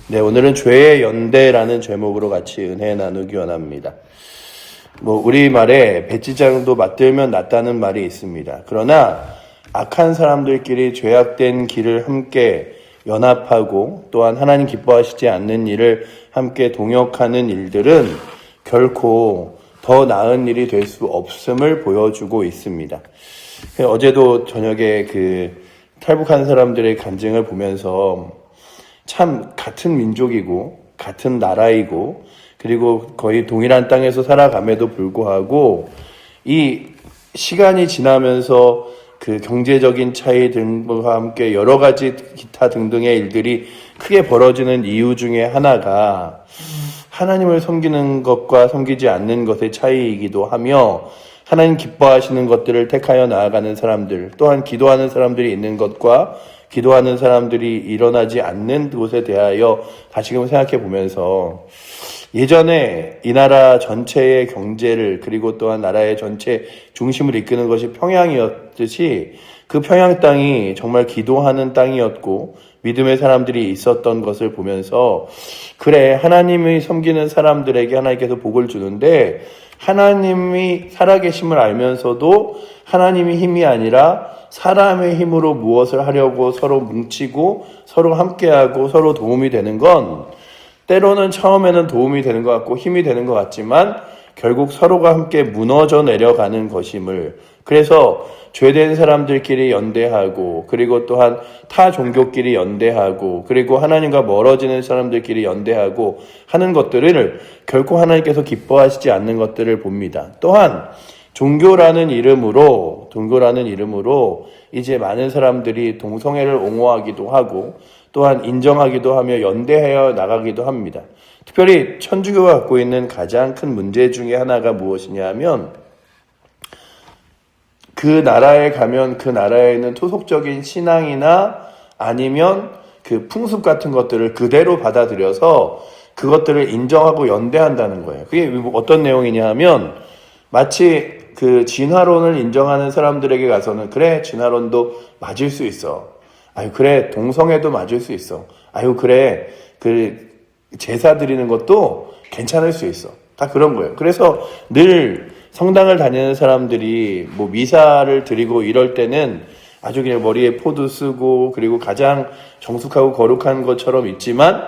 네, 오늘은 죄의 연대라는 제목으로 같이 은혜 나누기 원합니다. 우리말에 배지장도 맞들면 낫다는 말이 있습니다. 그러나 악한 사람들끼리 죄악된 길을 함께 연합하고 또한 하나님 기뻐하시지 않는 일을 함께 동역하는 일들은 결코 더 나은 일이 될 수 없음을 보여주고 있습니다. 어제도 저녁에 탈북한 사람들의 간증을 보면서 참 같은 민족이고 같은 나라이고 그리고 거의 동일한 땅에서 살아감에도 불구하고 이 시간이 지나면서 그 경제적인 차이 등과 함께 여러 가지 기타 등등의 일들이 크게 벌어지는 이유 중에 하나가 하나님을 섬기는 것과 섬기지 않는 것의 차이이기도 하며 하나님 기뻐하시는 것들을 택하여 나아가는 사람들 또한 기도하는 사람들이 있는 것과 기도하는 사람들이 일어나지 않는 곳에 대하여 다시금 생각해 보면서 예전에 이 나라 전체의 경제를 그리고 또한 나라의 전체 중심을 이끄는 것이 평양이었듯이 그 평양 땅이 정말 기도하는 땅이었고 믿음의 사람들이 있었던 것을 보면서 그래 하나님이 섬기는 사람들에게 하나님께서 복을 주는데 하나님이 살아계심을 알면서도 하나님의 힘이 아니라 사람의 힘으로 무엇을 하려고 서로 뭉치고 서로 함께하고 서로 도움이 되는 건 때로는 처음에는 도움이 되는 것 같고 힘이 되는 것 같지만 결국 서로가 함께 무너져 내려가는 것임을 그래서 죄된 사람들끼리 연대하고 그리고 또한 타 종교끼리 연대하고 그리고 하나님과 멀어지는 사람들끼리 연대하고 하는 것들을 결코 하나님께서 기뻐하시지 않는 것들을 봅니다. 또한 종교라는 이름으로 이제 많은 사람들이 동성애를 옹호하기도 하고 또한 인정하기도 하며 연대하여 나가기도 합니다. 특별히 천주교가 갖고 있는 가장 큰 문제 중에 하나가 무엇이냐 하면 그 나라에 가면 그 나라에 있는 토속적인 신앙이나 아니면 그 풍습 같은 것들을 그대로 받아들여서 그것들을 인정하고 연대한다는 거예요. 그게 어떤 내용이냐 하면 마치 그 진화론을 인정하는 사람들에게 가서는 그래 진화론도 맞을 수 있어. 아유 그래 동성애도 맞을 수 있어. 아유 그래 그 제사 드리는 것도 괜찮을 수 있어. 다 그런 거예요. 그래서 늘 성당을 다니는 사람들이 미사를 드리고 이럴 때는 아주 그냥 머리에 포도 쓰고 그리고 가장 정숙하고 거룩한 것처럼 있지만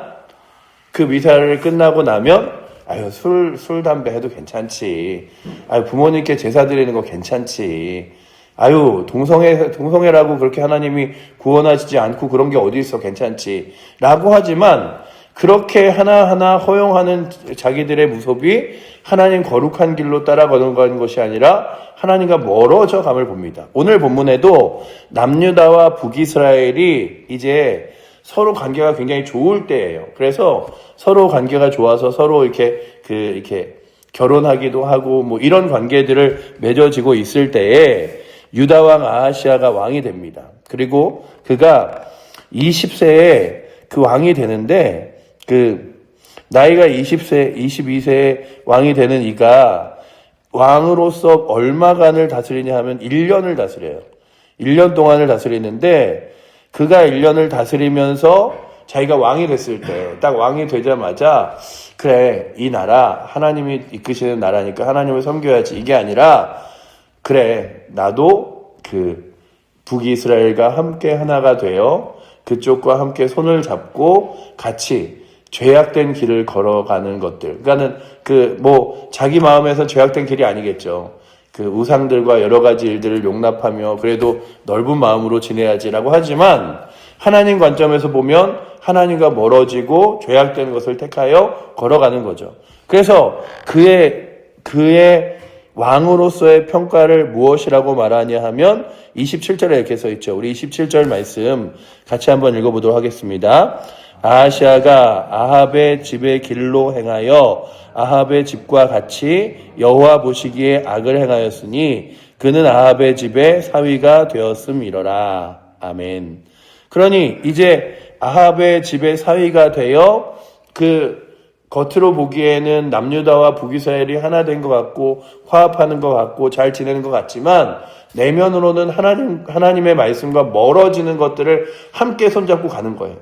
그 미사를 끝나고 나면 아유 술 담배 해도 괜찮지. 아유 부모님께 제사 드리는 거 괜찮지. 아유 동성애라고 그렇게 하나님이 구원하시지 않고 그런 게 어디 있어 괜찮지. 라고 하지만 그렇게 하나하나 허용하는 자기들의 무속이 하나님 거룩한 길로 따라가는 것이 아니라 하나님과 멀어져 감을 봅니다. 오늘 본문에도 남유다와 북이스라엘이 이제 서로 관계가 굉장히 좋을 때예요. 그래서 서로 관계가 좋아서 서로 이렇게 결혼하기도 하고 이런 관계들을 맺어지고 있을 때에 유다 왕 아하시아가 왕이 됩니다. 그리고 그가 20세에 그 왕이 되는데 나이가 22세에 왕이 되는 이가 왕으로서 얼마간을 다스리냐 하면 1년을 다스려요. 1년 동안을 다스리는데 그가 1년을 다스리면서 자기가 왕이 됐을 때 딱 왕이 되자마자 그래 이 나라 하나님이 이끄시는 나라니까 하나님을 섬겨야지 이게 아니라 그래 나도 북이스라엘과 함께 하나가 되어 그쪽과 함께 손을 잡고 같이 죄악된 길을 걸어가는 것들. 그러니까는 자기 마음에서 죄악된 길이 아니겠죠. 우상들과 여러 가지 일들을 용납하며 그래도 넓은 마음으로 지내야지라고 하지만 하나님 관점에서 보면 하나님과 멀어지고 죄악된 것을 택하여 걸어가는 거죠. 그래서 그의 왕으로서의 평가를 무엇이라고 말하냐 하면 27절에 이렇게 써 있죠. 우리 27절 말씀 같이 한번 읽어보도록 하겠습니다. 아하시아가 아합의 집의 길로 행하여 아합의 집과 같이 여호와 보시기에 악을 행하였으니 그는 아합의 집의 사위가 되었음이러라. 아멘. 그러니 이제 아합의 집의 사위가 되어 겉으로 보기에는 남유다와 북이스라엘이 하나 된 것 같고 화합하는 것 같고 잘 지내는 것 같지만 내면으로는 하나님의 말씀과 멀어지는 것들을 함께 손잡고 가는 거예요.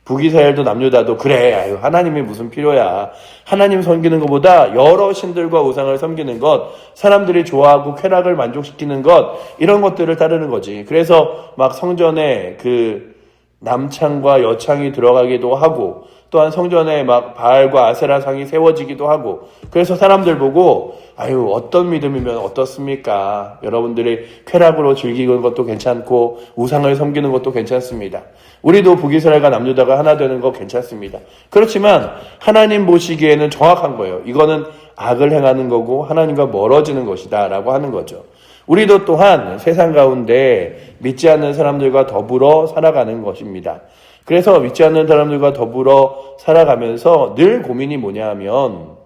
북이스라엘도 남유다도 그래, 아유, 하나님이 무슨 필요야. 하나님 섬기는 것보다 여러 신들과 우상을 섬기는 것, 사람들이 좋아하고 쾌락을 만족시키는 것, 이런 것들을 따르는 거지. 그래서 막 성전에 그 남창과 여창이 들어가기도 하고, 또한 성전에 막 바알과 아세라상이 세워지기도 하고, 그래서 사람들 보고 아유, 어떤 믿음이면 어떻습니까? 여러분들이 쾌락으로 즐기는 것도 괜찮고 우상을 섬기는 것도 괜찮습니다. 우리도 북이스라엘과 남유다가 하나 되는 거 괜찮습니다. 그렇지만 하나님 보시기에는 정확한 거예요. 이거는 악을 행하는 거고 하나님과 멀어지는 것이다 라고 하는 거죠. 우리도 또한 세상 가운데 믿지 않는 사람들과 더불어 살아가는 것입니다. 그래서 믿지 않는 사람들과 더불어 살아가면서 늘 고민이 뭐냐 하면,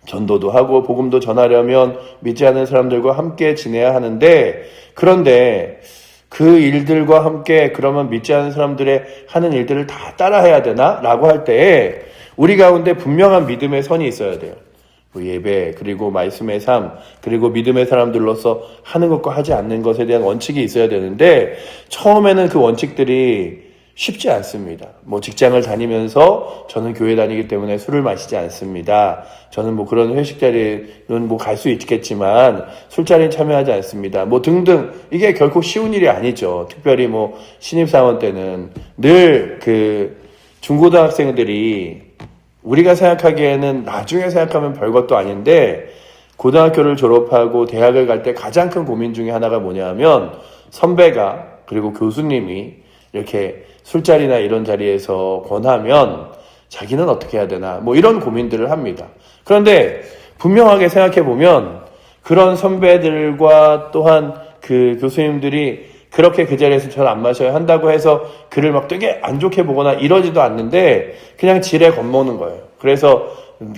전도도 하고 복음도 전하려면 믿지 않는 사람들과 함께 지내야 하는데, 그런데 그 일들과 함께 그러면 믿지 않는 사람들의 하는 일들을 다 따라해야 되나? 라고 할 때에 우리 가운데 분명한 믿음의 선이 있어야 돼요. 예배, 그리고 말씀의 삶, 그리고 믿음의 사람들로서 하는 것과 하지 않는 것에 대한 원칙이 있어야 되는데, 처음에는 그 원칙들이 쉽지 않습니다. 뭐 직장을 다니면서 저는 교회 다니기 때문에 술을 마시지 않습니다. 저는 뭐 그런 회식 자리는 뭐 갈 수 있겠지만 술자리는 참여하지 않습니다. 뭐 등등, 이게 결코 쉬운 일이 아니죠. 특별히 뭐 신입사원 때는 늘 그 중고등학생들이 우리가 생각하기에는 나중에 생각하면 별것도 아닌데, 고등학교를 졸업하고 대학을 갈 때 가장 큰 고민 중에 하나가 뭐냐 하면, 선배가 그리고 교수님이 이렇게 술자리나 이런 자리에서 권하면 자기는 어떻게 해야 되나, 뭐 이런 고민들을 합니다. 그런데 분명하게 생각해 보면 그런 선배들과 또한 그 교수님들이 그렇게 그 자리에서 저를 안 마셔야 한다고 해서 그를 막 되게 안 좋게 보거나 이러지도 않는데, 그냥 지레 겁먹는 거예요. 그래서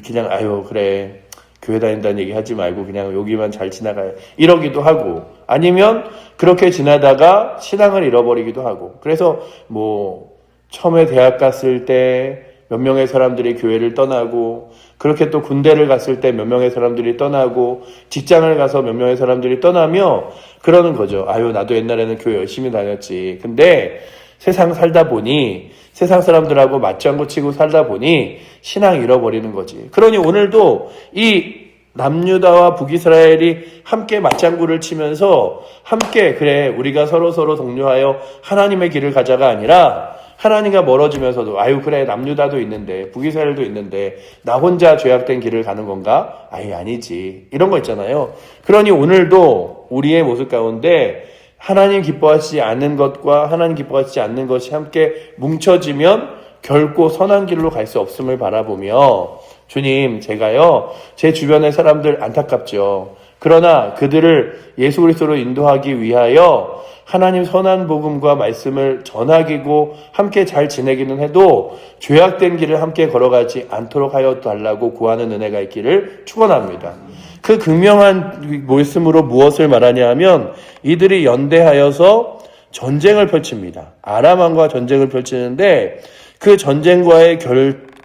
그냥 아유 그래, 교회 다닌다는 얘기 하지 말고 그냥 여기만 잘 지나가요, 이러기도 하고, 아니면 그렇게 지나다가 신앙을 잃어버리기도 하고. 그래서 뭐 처음에 대학 갔을 때 몇 명의 사람들이 교회를 떠나고, 그렇게 또 군대를 갔을 때 몇 명의 사람들이 떠나고, 직장을 가서 몇 명의 사람들이 떠나며 그러는 거죠. 아유, 나도 옛날에는 교회 열심히 다녔지. 근데 세상 살다 보니, 세상 사람들하고 맞장구 치고 살다 보니 신앙 잃어버리는 거지. 그러니 오늘도 이 남유다와 북이스라엘이 함께 맞장구를 치면서 함께 그래 우리가 서로 동료하여 하나님의 길을 가자가 아니라, 하나님과 멀어지면서도 아유 그래 남유다도 있는데 북이스라엘도 있는데 나 혼자 죄악된 길을 가는 건가? 아니 아니지, 이런 거 있잖아요. 그러니 오늘도 우리의 모습 가운데 하나님 기뻐하시지 않는 것과 하나님 기뻐하시지 않는 것이 함께 뭉쳐지면 결코 선한 길로 갈 수 없음을 바라보며, 주님, 제가요 제 주변의 사람들 안타깝죠. 그러나 그들을 예수 그리스도로 인도하기 위하여 하나님 선한 복음과 말씀을 전하기고 함께 잘 지내기는 해도 죄악된 길을 함께 걸어가지 않도록 하여 달라고 구하는 은혜가 있기를 축원합니다. 그 극명한 말씀으로 무엇을 말하냐 하면, 이들이 연대하여서 전쟁을 펼칩니다. 아람왕과 전쟁을 펼치는데, 그 전쟁과의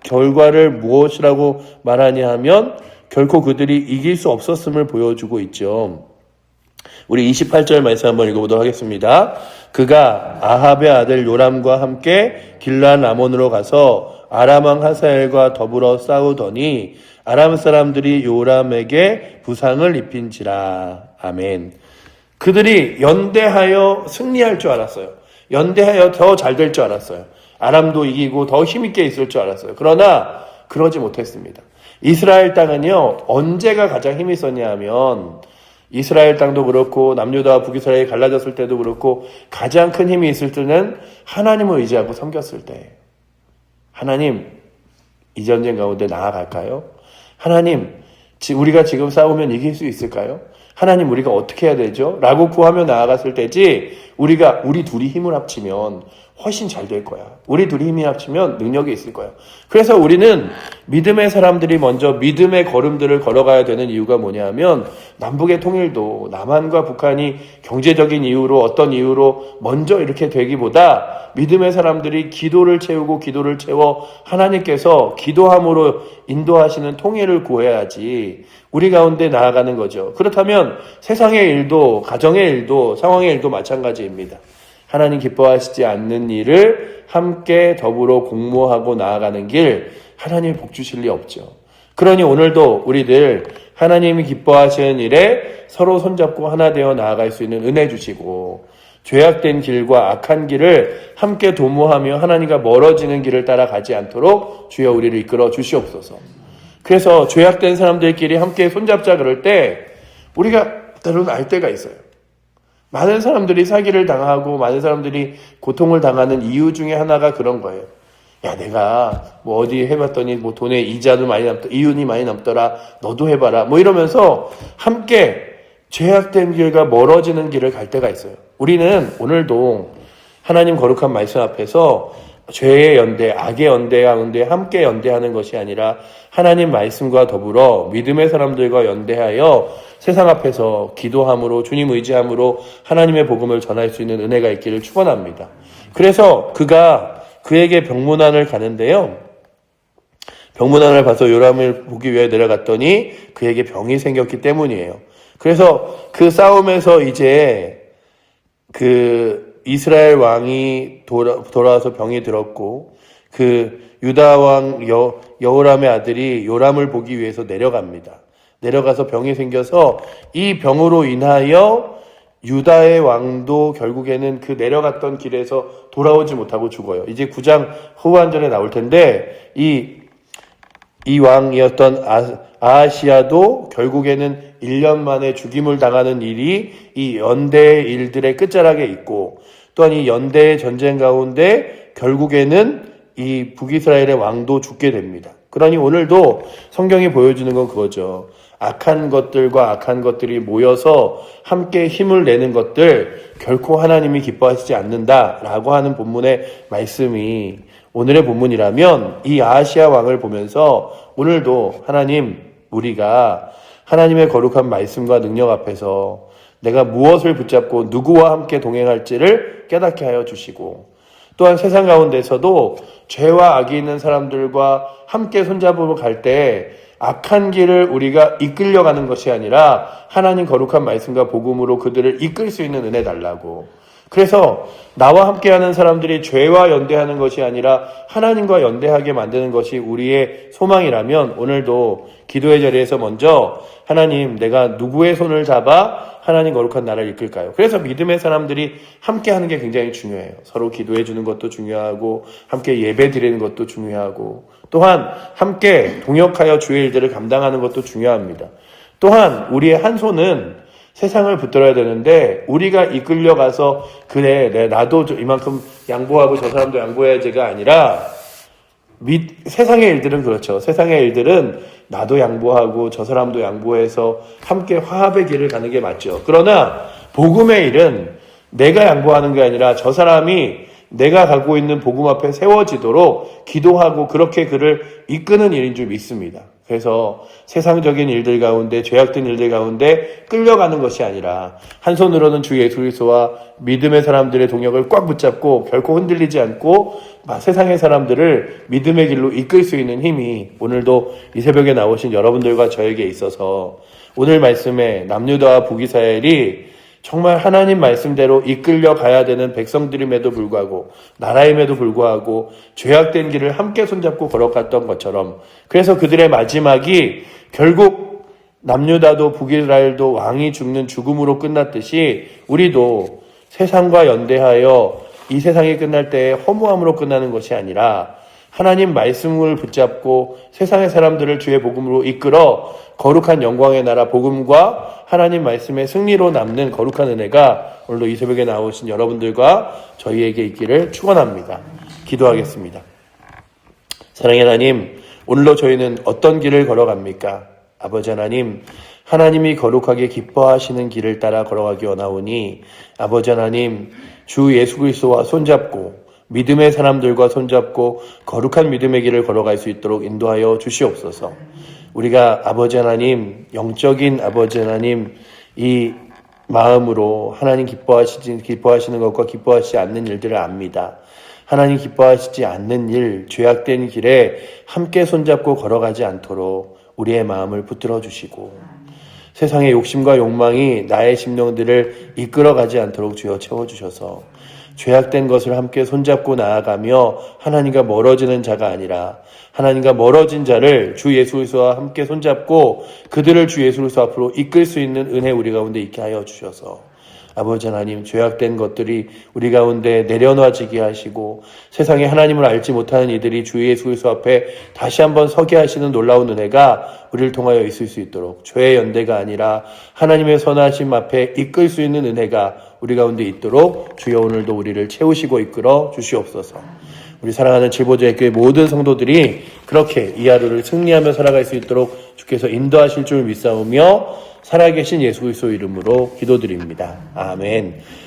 결과를 무엇이라고 말하냐 하면 결코 그들이 이길 수 없었음을 보여주고 있죠. 우리 28절 말씀 한번 읽어보도록 하겠습니다. 그가 아합의 아들 요람과 함께 길르앗 라몬으로 가서 아람왕 하사엘과 더불어 싸우더니 아람 사람들이 요람에게 부상을 입힌지라. 아멘. 그들이 연대하여 승리할 줄 알았어요. 연대하여 더 잘 될 줄 알았어요. 아람도 이기고 더 힘있게 있을 줄 알았어요. 그러나 그러지 못했습니다. 이스라엘 땅은요, 언제가 가장 힘이 있었냐 하면, 이스라엘 땅도 그렇고 남유다와 북이스라엘이 갈라졌을 때도 그렇고 가장 큰 힘이 있을 때는 하나님을 의지하고 섬겼을 때. 하나님, 이 전쟁 가운데 나아갈까요? 하나님, 우리가 지금 싸우면 이길 수 있을까요? 하나님, 우리가 어떻게 해야 되죠? 라고 구하며 나아갔을 때지, 우리 둘이 힘을 합치면 훨씬 잘 될 거야. 우리 둘이 힘이 합치면 능력이 있을 거야. 그래서 우리는 믿음의 사람들이 먼저 믿음의 걸음들을 걸어가야 되는 이유가 뭐냐 하면, 남북의 통일도 남한과 북한이 경제적인 이유로 어떤 이유로 먼저 이렇게 되기보다 믿음의 사람들이 기도를 채우고 기도를 채워 하나님께서 기도함으로 인도하시는 통일을 구해야지 우리 가운데 나아가는 거죠. 그렇다면 세상의 일도 가정의 일도 상황의 일도 마찬가지입니다. 하나님 기뻐하시지 않는 일을 함께 더불어 공모하고 나아가는 길, 하나님이 복 주실 리 없죠. 그러니 오늘도 우리들 하나님이 기뻐하시는 일에 서로 손잡고 하나 되어 나아갈 수 있는 은혜 주시고, 죄악된 길과 악한 길을 함께 도모하며 하나님과 멀어지는 길을 따라가지 않도록 주여 우리를 이끌어 주시옵소서. 그래서 죄악된 사람들끼리 함께 손잡자 그럴 때 우리가 때로는 알 때가 있어요. 많은 사람들이 사기를 당하고 많은 사람들이 고통을 당하는 이유 중에 하나가 그런 거예요. 야, 내가 뭐 어디 해봤더니 뭐 돈에 이자도 많이 남더라, 이윤이 많이 남더라, 너도 해봐라, 뭐 이러면서 함께 죄악된 길과 멀어지는 길을 갈 때가 있어요. 우리는 오늘도 하나님 거룩한 말씀 앞에서 죄의 연대, 악의 연대 가운데 함께 연대하는 것이 아니라 하나님 말씀과 더불어 믿음의 사람들과 연대하여 세상 앞에서 기도함으로, 주님 의지함으로 하나님의 복음을 전할 수 있는 은혜가 있기를 축원합니다. 그래서 그가 그에게 병문안을 가는데요, 병문안을 봐서 요람을 보기 위해 내려갔더니 그에게 병이 생겼기 때문이에요. 그래서 그 싸움에서 이제 그 이스라엘 왕이 돌아와서 병이 들었고, 그 유다 왕 여호람의 아들이 요람을 보기 위해서 내려갑니다. 내려가서 병이 생겨서 이 병으로 인하여 유다의 왕도 결국에는 그 내려갔던 길에서 돌아오지 못하고 죽어요. 이제 9장 후반전에 나올 텐데 이 왕이었던 아하시아도 결국에는 1년 만에 죽임을 당하는 일이 이 연대의 일들의 끝자락에 있고, 또한 이 연대의 전쟁 가운데 결국에는 이 북이스라엘의 왕도 죽게 됩니다. 그러니 오늘도 성경이 보여주는 건 그거죠. 악한 것들과 악한 것들이 모여서 함께 힘을 내는 것들 결코 하나님이 기뻐하시지 않는다라고 하는 본문의 말씀이 오늘의 본문이라면, 이 아하시아 왕을 보면서 오늘도 하나님, 우리가 하나님의 거룩한 말씀과 능력 앞에서 내가 무엇을 붙잡고 누구와 함께 동행할지를 깨닫게 하여 주시고, 또한 세상 가운데서도 죄와 악이 있는 사람들과 함께 손잡으러 갈 때 악한 길을 우리가 이끌려가는 것이 아니라 하나님 거룩한 말씀과 복음으로 그들을 이끌 수 있는 은혜 달라고. 그래서 나와 함께하는 사람들이 죄와 연대하는 것이 아니라 하나님과 연대하게 만드는 것이 우리의 소망이라면, 오늘도 기도의 자리에서 먼저 하나님, 내가 누구의 손을 잡아 하나님 거룩한 나라를 이끌까요? 그래서 믿음의 사람들이 함께하는 게 굉장히 중요해요. 서로 기도해 주는 것도 중요하고, 함께 예배 드리는 것도 중요하고, 또한 함께 동역하여 주의 일들을 감당하는 것도 중요합니다. 또한 우리의 한 손은 세상을 붙들어야 되는데, 우리가 이끌려가서 그래 나도 이만큼 양보하고 저 사람도 양보해야지가 아니라, 세상의 일들은 그렇죠. 세상의 일들은 나도 양보하고 저 사람도 양보해서 함께 화합의 길을 가는 게 맞죠. 그러나 복음의 일은 내가 양보하는 게 아니라 저 사람이 내가 갖고 있는 복음 앞에 세워지도록 기도하고 그렇게 그를 이끄는 일인 줄 믿습니다. 그래서 세상적인 일들 가운데, 죄악된 일들 가운데 끌려가는 것이 아니라 한 손으로는 주 예수 그리스도와 믿음의 사람들의 동역을 꽉 붙잡고 결코 흔들리지 않고 세상의 사람들을 믿음의 길로 이끌 수 있는 힘이 오늘도 이 새벽에 나오신 여러분들과 저에게 있어서, 오늘 말씀에 남유다와 북이스라엘이 정말 하나님 말씀대로 이끌려 가야 되는 백성들임에도 불구하고, 나라임에도 불구하고 죄악된 길을 함께 손잡고 걸어갔던 것처럼, 그래서 그들의 마지막이 결국 남유다도 북이스라엘도 왕이 죽는 죽음으로 끝났듯이 우리도 세상과 연대하여 이 세상이 끝날 때 허무함으로 끝나는 것이 아니라 하나님 말씀을 붙잡고 세상의 사람들을 주의 복음으로 이끌어 거룩한 영광의 나라 복음과 하나님 말씀의 승리로 남는 거룩한 은혜가 오늘도 이 새벽에 나오신 여러분들과 저희에게 있기를 축원합니다. 기도하겠습니다. 사랑의 하나님, 오늘도 저희는 어떤 길을 걸어갑니까? 아버지 하나님, 하나님이 거룩하게 기뻐하시는 길을 따라 걸어가기 원하오니, 아버지 하나님, 주 예수 그리스도와 손잡고 믿음의 사람들과 손잡고 거룩한 믿음의 길을 걸어갈 수 있도록 인도하여 주시옵소서. 우리가 아버지 하나님, 영적인 아버지 하나님, 이 마음으로 하나님 기뻐하시는 것과 기뻐하시지 않는 일들을 압니다. 하나님 기뻐하시지 않는 일, 죄악된 길에 함께 손잡고 걸어가지 않도록 우리의 마음을 붙들어 주시고, 세상의 욕심과 욕망이 나의 심령들을 이끌어가지 않도록 주여 채워주셔서 죄악된 것을 함께 손잡고 나아가며 하나님과 멀어지는 자가 아니라 하나님과 멀어진 자를 주 예수 그리스도와 함께 손잡고 그들을 주 예수 그리스도 앞으로 이끌 수 있는 은혜 우리 가운데 있게 하여 주셔서 아버지 하나님, 죄악된 것들이 우리 가운데 내려놔지게 하시고 세상에 하나님을 알지 못하는 이들이 주 예수 그리스도 앞에 다시 한번 서게 하시는 놀라운 은혜가 우리를 통하여 있을 수 있도록 죄의 연대가 아니라 하나님의 선하심 앞에 이끌 수 있는 은혜가 우리 가운데 있도록 주여 오늘도 우리를 채우시고 이끌어 주시옵소서. 우리 사랑하는 질보자의 교회 모든 성도들이 그렇게 이 하루를 승리하며 살아갈 수 있도록 주께서 인도하실 줄 믿사오며 살아계신 예수 그리스도 이름으로 기도드립니다. 아멘.